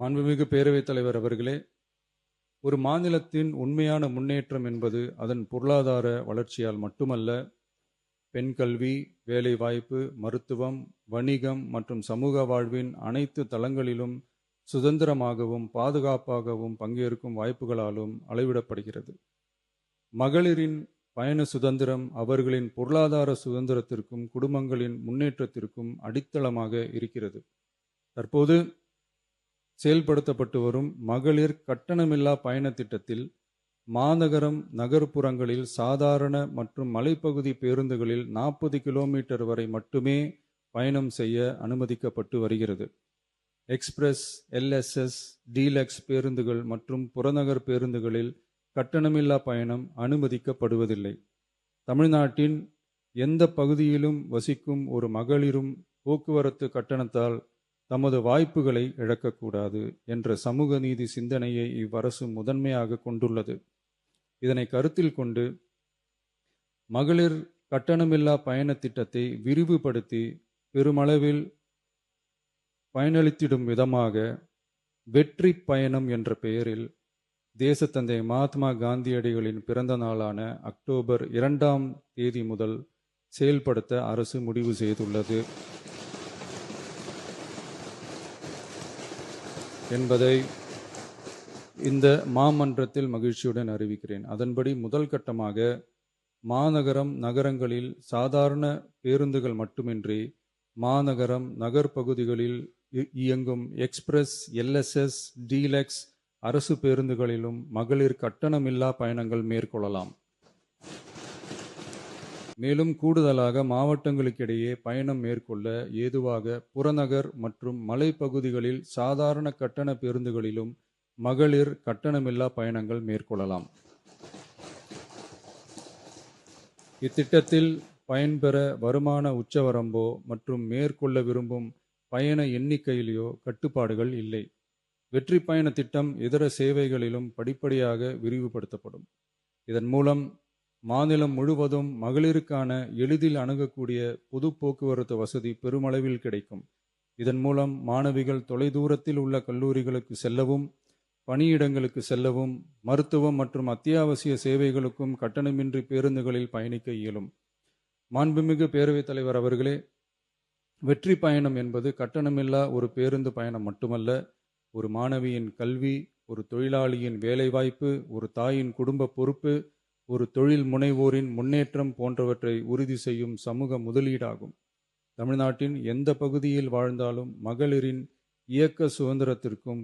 மாண்புமிகு பேரவைத் தலைவர் அவர்களே, ஒரு மாநிலத்தின் உண்மையான முன்னேற்றம் என்பது அதன் பொருளாதார வளர்ச்சியால் மட்டுமல்ல, பெண் கல்வி, வேலைவாய்ப்பு, மருத்துவம், வணிகம் மற்றும் சமூக வாழ்வின் அனைத்து தளங்களிலும் சுதந்திரமாகவும் பாதுகாப்பாகவும் பங்கேற்கும் வாய்ப்புகளாலும் அளவிடப்படுகிறது. மகளிரின் பயண சுதந்திரம் அவர்களின் பொருளாதார சுதந்திரத்திற்கும் குடும்பங்களின் முன்னேற்றத்திற்கும் அடித்தளமாக இருக்கிறது. தற்போது செயல்படுத்தப்பட்டு வரும் மகளிர் கட்டணமில்லா பயண திட்டத்தில் மாநகரம், நகர்ப்புறங்களில் சாதாரண மற்றும் மலைப்பகுதி பேருந்துகளில் 40 கிலோமீட்டர் வரை மட்டுமே பயணம் செய்ய அனுமதிக்கப்பட்டு வருகிறது. எக்ஸ்பிரஸ், எல்எஸ்எஸ், டீலக்ஸ் பேருந்துகள் மற்றும் புறநகர் பேருந்துகளில் கட்டணமில்லா பயணம் அனுமதிக்கப்படுவதில்லை. தமிழ்நாட்டின் எந்த பகுதியிலும் வசிக்கும் ஒரு மகளிரும் போக்குவரத்து கட்டணத்தால் தமது வாய்ப்புகளை இழக்கக்கூடாது என்ற சமூக நீதி சிந்தனையை இவ்வரசு முதன்மையாக கொண்டுள்ளது. இதனை கருத்தில் கொண்டு மகளிர் கட்டணமில்லா பயண திட்டத்தை விரிவுபடுத்தி பெருமளவில் பயனளித்திடும் விதமாக வெற்றி பயணம் என்ற பெயரில் தேசத்தந்தை மகாத்மா காந்தியடிகளின் பிறந்த நாளான அக்டோபர் 2ஆம் தேதி முதல் செயல்படுத்த அரசு முடிவு செய்துள்ளது என்பதை இந்த மாமன்றத்தில் மகிழ்ச்சியுடன் அறிவிக்கிறேன். அதன்படி முதல் கட்டமாக மாநகரம், நகரங்களில் சாதாரண பேருந்துகள் மட்டுமின்றி மாநகரம், நகர்பகுதிகளில் இயங்கும் எக்ஸ்பிரஸ், எல்எஸ்எஸ், டீலக்ஸ் அரசு பேருந்துகளிலும் மகளிர் கட்டணமில்லா பயணங்கள் மேற்கொள்ளலாம். மேலும் கூடுதலாக மாவட்டங்களுக்கிடையே பயணம் மேற்கொள்ள ஏதுவாக புறநகர் மற்றும் மலைப்பகுதிகளில் சாதாரண கட்டண பேருந்துகளிலும் மகளிர் கட்டணமில்லா பயணங்கள் மேற்கொள்ளலாம். இத்திட்டத்தில் பயன்பெற வருமான உச்சவரம்போ மற்றும் மேற்கொள்ள விரும்பும் பயண எண்ணிக்கையிலோ கட்டுப்பாடுகள் இல்லை. வெற்றி பயண திட்டம் இதர சேவைகளிலும் படிப்படியாக விரிவுபடுத்தப்படும். இதன் மூலம் மாநிலம் முழுவதும் மகளிருக்கான எளிதில் அணுகக்கூடிய பொது போக்குவரத்து வசதி பெருமளவில் கிடைக்கும். இதன் மூலம் மாணவிகள் தொலைதூரத்தில் உள்ள கல்லூரிகளுக்கு செல்லவும், பணியிடங்களுக்கு செல்லவும், மருத்துவம் மற்றும் அத்தியாவசிய சேவைகளுக்கும் கட்டணமின்றி பேருந்துகளில் பயணிக்க இயலும். மாண்புமிகு பேரவைத் தலைவர் அவர்களே, வெற்றி பயணம் என்பது கட்டணமில்லா ஒரு பேருந்து பயணம் மட்டுமல்ல, ஒரு மாணவியின் கல்வி, ஒரு தொழிலாளியின் வேலைவாய்ப்பு, ஒரு தாயின் குடும்ப பொறுப்பு, ஒரு தொழில் முனைவோரின் முன்னேற்றம் போன்றவற்றை உறுதி செய்யும் சமூக முதலீடாகும். தமிழ்நாட்டின் எந்த பகுதியில் வாழ்ந்தாலும் மகளிரின் இயக்க சுதந்திரத்திற்கும்